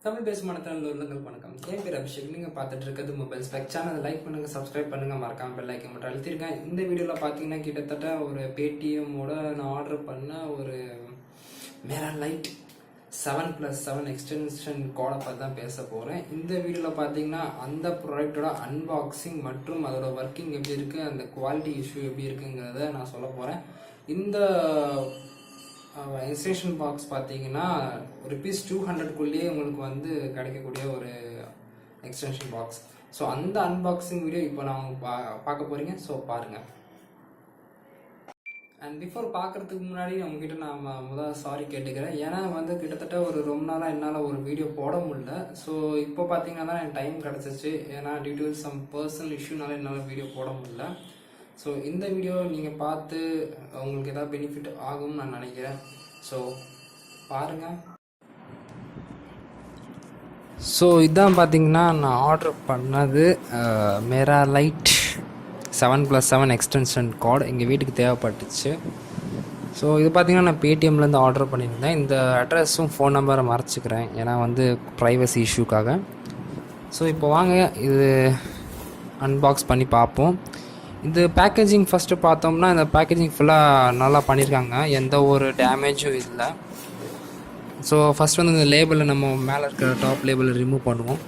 தமிழ் பேசும் மனத்திலிருந்து உள்ளங்கள் வணக்கம். என் பேர் அபிஷேக். நீங்கள் பார்த்துட்டு இருக்கிறது மொபைல் ஸ்பெக் சேனல். லைக் பண்ணுங்கள், சப்ஸ்கிரைப் பண்ணுங்கள், மறக்காம பெல் ஐக்கன் மட்டும் அழுத்திருக்கேன். இந்த வீடியோவில் பார்த்தீங்கன்னா கிட்டத்தட்ட ஒரு பேடிஎம்மோட நான் ஆர்டர் பண்ண ஒரு மேரா லைட் 7+7 எக்ஸ்டென்ஷன் கோடை பற்றி தான் பேச போகிறேன். இந்த வீடியோவில் பார்த்தீங்கன்னா அந்த ப்ராடக்டோட அன்பாக்சிங் மற்றும் அதோட ஒர்க்கிங் எப்படி இருக்குது, அந்த குவாலிட்டி இஷ்யூ எப்படி இருக்குங்கிறத நான் சொல்ல போகிறேன். இந்த எக்ஸ்டென்ஷன் பாக்ஸ் பார்த்தீங்கன்னா ₹200 உங்களுக்கு வந்து கிடைக்கக்கூடிய ஒரு எக்ஸ்டென்ஷன் பாக்ஸ். ஸோ அந்த அன்பாக்சிங் வீடியோ இப்போ நான் பார்க்க போகிறீங்க. ஸோ பாருங்கள். அண்ட் பிஃபோர் பார்க்குறதுக்கு முன்னாடி உங்ககிட்ட நான் முதல் சாரி கேட்டுக்கிறேன். ஏன்னா வந்து கிட்டத்தட்ட ஒரு ரொம்ப நாளாக என்னால் ஒரு வீடியோ போட முடியல. ஸோ இப்போ பார்த்தீங்கன்னா தான் எனக்கு டைம் கிடச்சிச்சு. ஏன்னா டியூ டு சம் பர்சனல் இஷ்யூனால என்னால் வீடியோ போட முடியல. ஸோ இந்த வீடியோ நீங்கள் பார்த்து உங்களுக்கு எதாவது பெனிஃபிட் ஆகும்னு நான் நினைக்கிறேன். ஸோ பாருங்கள். ஸோ இதான் பார்த்தீங்கன்னா நான் ஆர்டர் பண்ணது மேரா லைட் 7+7 எக்ஸ்டென்ஷன் கார்டு எங்கள் வீட்டுக்கு தேவைப்பட்டுச்சு. ஸோ இது பார்த்தீங்கன்னா நான் பேடிஎம்லேருந்து ஆர்டர் பண்ணியிருந்தேன். இந்த அட்ரஸும் ஃபோன் நம்பரை மறைச்சிக்கிறேன், ஏன்னா வந்து ப்ரைவசி இஷ்யூக்காக. ஸோ இப்போ வாங்க இது அன்பாக்ஸ் பண்ணி பார்ப்போம். இந்த பேக்கேஜிங் ஃபஸ்ட்டு பார்த்தோம்னா இந்த பேக்கேஜிங் ஃபுல்லாக நல்லா பண்ணியிருக்காங்க, எந்த ஒரு டேமேஜும் இல்லை. ஸோ ஃபஸ்ட் வந்து இந்த லேபிளில் நம்ம மேலே இருக்கிற டாப் லேபிளில் ரிமூவ் பண்ணுவோம்.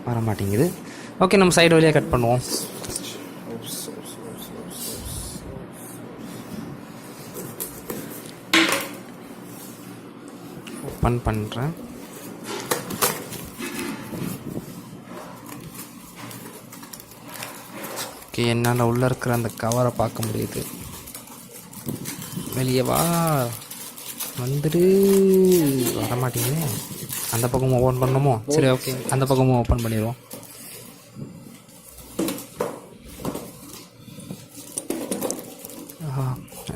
வர மாட்டேங்குது. ஓகே, நம்ம சைடு வழியாக கட் பண்ணுவோம். ஓப்பன் பண்ணுறேன். ஓகே, என்னால் உள்ளே இருக்கிற அந்த கவரை பார்க்க முடியுது. வெளியே வா, வந்துடு. வரமாட்டேங்குது. அந்த பக்கமும் ஓப்பன் பண்ணணுமோ? சரி, ஓகே, அந்த பக்கமும் ஓப்பன் பண்ணிடுவோம்.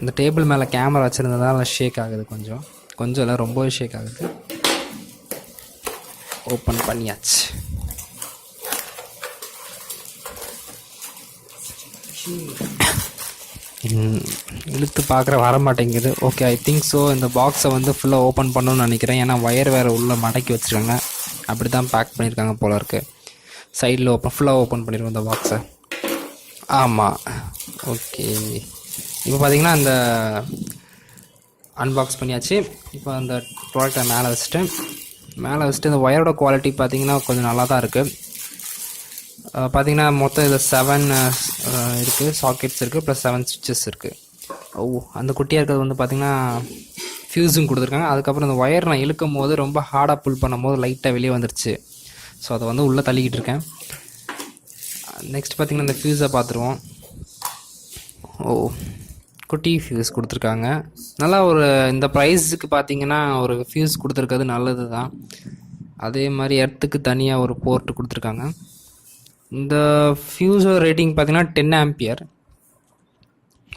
அந்த டேபிள் மேலே கேமரா வச்சுருந்ததால ஷேக் ஆகுது, கொஞ்சம் இல்லை, ரொம்பவே ஷேக் ஆகுது. ஓப்பன் பண்ணியாச்சு. இழுத்து பார்க்குற வர மாட்டேங்குது. ஓகே, ஐ திங்க் ஸோ இந்த பாக்ஸை வந்து ஃபுல்லாக ஓப்பன் பண்ணணும்னு நினைக்கிறேன். ஏன்னா ஒயர் வேறு உள்ளே மடக்கி வச்சுருக்காங்க, அப்படி தான் பேக் பண்ணியிருக்காங்க போல இருக்குது. சைடில் ஃபுல்லாக ஓப்பன் பண்ணிடுவோம் இந்த பாக்ஸை. ஆமாம், ஓகே. இப்போ பார்த்தீங்கன்னா இந்த அன்பாக்ஸ் பண்ணியாச்சு. இப்போ அந்த ப்ராடக்டை மேலே வச்சுட்டு இந்த ஒயரோட குவாலிட்டி பார்த்தீங்கன்னா கொஞ்சம் நல்லா தான் இருக்குது. பார்த்தீங்கன்னா மொத்தம் இதில் 7 இருக்குது, சாக்கெட்ஸ் இருக்குது, ப்ளஸ் 7 ஸ்விட்சஸ் இருக்குது. அந்த குட்டியாக இருக்கிறது வந்து பார்த்திங்கன்னா ஃப்யூஸும் கொடுத்துருக்காங்க. அதுக்கப்புறம் இந்த ஒயர் நான் இழுக்கும் போது ரொம்ப ஹார்டாக புல் பண்ணும் போது லைட்டாக வெளியே வந்துருச்சு. ஸோ அதை வந்து உள்ளே தள்ளிக்கிட்டு இருக்கேன். நெக்ஸ்ட் பார்த்திங்கன்னா இந்த ஃப்யூஸை பார்த்துருவோம். குட்டி ஃப்யூஸ் கொடுத்துருக்காங்க. நல்லா ஒரு இந்த ப்ரைஸுக்கு பார்த்திங்கன்னா ஒரு ஃப்யூஸ் கொடுத்துருக்கிறது நல்லது தான். அதே மாதிரி எர்த்துக்கு தனியாக ஒரு போர்ட்டு கொடுத்துருக்காங்க. இந்த ஃப்யூஸோட ரேட்டிங் பார்த்தீங்கன்னா 10 ஆம்பியர்.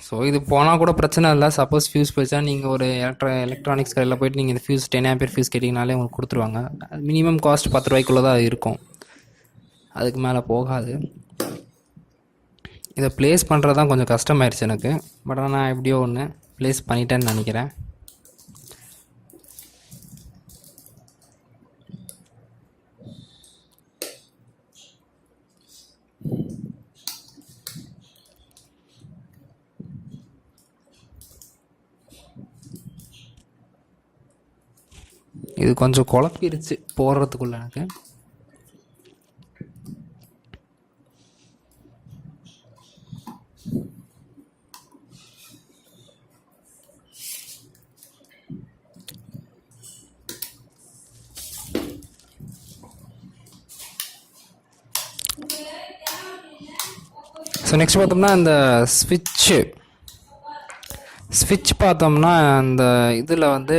ஸோ இது போனால் கூட பிரச்சனை இல்லை. சப்போஸ் ஃப்யூஸ் போயிடுச்சா நீங்கள் ஒரு எலக்ட்ரானிக்ஸ் கடையில் போய்ட்டு நீங்கள் இந்த ஃப்யூஸ் 10 ஆம்பியர் ஃப்யூஸ் கேட்டிங்கனாலே உங்களுக்கு கொடுத்துருவாங்க. மினிமம் காஸ்ட் ₹10 தான் இருக்கும், அதுக்கு மேலே போகாது. இதை ப்ளேஸ் பண்ணுறது தான் கொஞ்சம் கஷ்டமாயிருச்சு எனக்கு. பட் ஆனால் நான் எப்படியோ ஒன்று ப்ளேஸ் பண்ணிட்டேன்னு நினைக்கிறேன். இது கொஞ்சம் குழப்பிருச்சு போடுறதுக்குள்ள எனக்கு. ஸோ நெக்ஸ்ட் பார்த்தோம்னா இந்த ஸ்விட்ச் பார்த்தோம்னா அந்த இதில் வந்து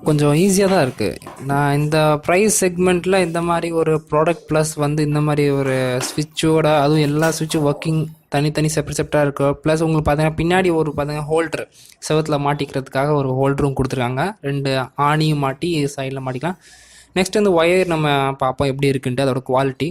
கொஞ்சம் ஈஸியாக தான் இருக்குது. நான் இந்த ப்ரைஸ் செக்மெண்ட்டில் இந்த மாதிரி ஒரு ப்ராடக்ட் ப்ளஸ் வந்து இந்த மாதிரி ஒரு ஸ்விட்சோட, அதுவும் எல்லா ஸ்விட்சும் ஒர்க்கிங் தனித்தனி செப்பரேட்டாக இருக்குது. ப்ளஸ் உங்களுக்கு பார்த்தீங்கன்னா பின்னாடி ஒரு பார்த்தீங்கன்னா ஹோல்டர் செவத்தில் மாட்டிக்கிறதுக்காக ஒரு ஹோல்டரும் கொடுத்துருக்காங்க. 2 ஆணியும் மாட்டி சைடில் மாட்டிக்கலாம். நெக்ஸ்ட் வந்து ஒயர் நம்ம பார்ப்போம் எப்படி இருக்குன்ட்டு, அதோட குவாலிட்டி.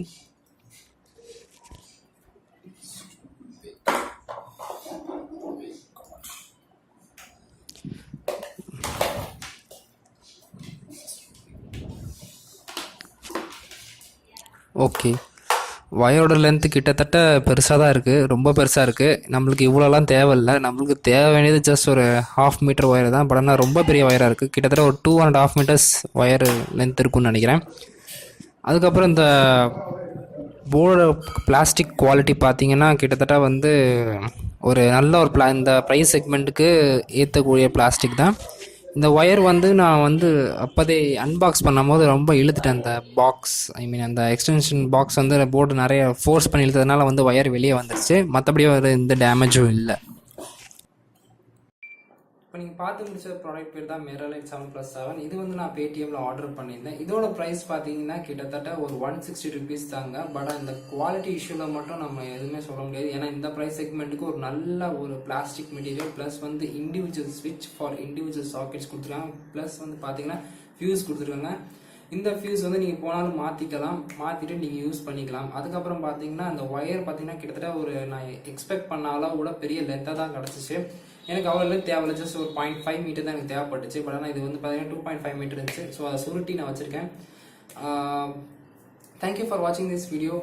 ஓகே, ஒயரோட லென்த்து கிட்டத்தட்ட பெருசாக தான் இருக்குது, ரொம்ப பெருசாக இருக்குது. நம்மளுக்கு இவ்வளோலாம் தேவையில்லை. நம்மளுக்கு தேவை வேண்டியது ஜஸ்ட் ஒரு 1/2 மீட்டர் ஒயர் தான். பட் ஆனால் ரொம்ப பெரிய ஒயராக இருக்குது. கிட்டத்தட்ட ஒரு 2.5 மீட்டர்ஸ் ஒயர் லென்த் இருக்குன்னு நினைக்கிறேன். அதுக்கப்புறம் இந்த போர்டு பிளாஸ்டிக் குவாலிட்டி பார்த்தீங்கன்னா கிட்டத்தட்ட வந்து ஒரு நல்ல ஒரு இந்த ப்ரைஸ் செக்மெண்ட்டுக்கு ஏற்றக்கூடிய பிளாஸ்டிக் தான். இந்த ஒயர் வந்து நான் வந்து அப்போதே அன்பாக்ஸ் பண்ணும்போது ரொம்ப இழுத்துட்டேன். அந்த பாக்ஸ், ஐ மீன் அந்த எக்ஸ்டென்ஷன் பாக்ஸ் வந்து போர்டு நிறைய ஃபோர்ஸ் பண்ணி இழுத்ததுனால வந்து ஒயர் வெளியே வந்துருச்சு. மற்றபடி ஒரு எந்த டேமேஜும் இல்லை. இப்போ நீங்கள் பார்த்து முடிச்ச ப்ராடக்ட் பேர் தான் மிரர்லைட் 7+7. இது வந்து நான் பேடிஎம்ல ஆர்டர் பண்ணியிருந்தேன். இதோட ப்ரைஸ் பார்த்தீங்கன்னா கிட்டத்தட்ட ஒரு 160 ருபீஸ் தாங்க. பட் இந்த குவாலிட்டி இஷ்யூவில் மட்டும் நம்ம எதுவுமே சொல்ல முடியாது. ஏன்னா இந்த ப்ரைஸ் செக்மெண்ட்டுக்கு ஒரு நல்ல ஒரு பிளாஸ்டிக் மெட்டீரியல் ப்ளஸ் வந்து இண்டிவிஜுவல் ஸ்விட்ச் ஃபார் இண்டிவிஜுவல் சாக்கெட்ஸ் கொடுத்துருக்காங்க. ப்ளஸ் வந்து பார்த்தீங்கன்னா ஃபியூஸ் கொடுத்துருக்காங்க. இந்த ஃபியூஸ் வந்து நீங்கள் போனாலும் மாற்றிட்டு நீங்கள் யூஸ் பண்ணிக்கலாம். அதுக்கப்புறம் பார்த்தீங்கன்னா அந்த ஒயர் பார்த்தீங்கன்னா கிட்டத்தட்ட ஒரு நான் எக்ஸ்பெக்ட் பண்ண அளவோட பெரிய லென்த்தாக தான் கிடச்சிச்சு. எனக்கு அவ்வளோ தேவையில்லை, ஜஸ்ட் ஒரு 0.5 மீட்டர் தான் எனக்கு தேவைப்பட்டுச்சு. பட் ஆனால் இது வந்து பார்த்தீங்கன்னா 2.5 மீட்டர் இருந்துச்சு. ஸோ அதை சுருட்டி நான் வச்சுருக்கேன். தேங்க்யூ ஃபார் வாட்சிங் திஸ் வீடியோ.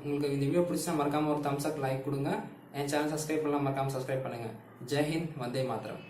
உங்களுக்கு இந்த வீடியோ பிடிச்சா மறக்காமல் ஒரு தம்ஸ் அப் லைக் கொடுங்க. என் சேனல் சப்ஸ்கிரைப் பண்ணலாம், மறக்காமல் சப்ஸ்கிரைப் பண்ணுங்கள். ஜெய் ஹிந்த், வந்தே மாதரம்.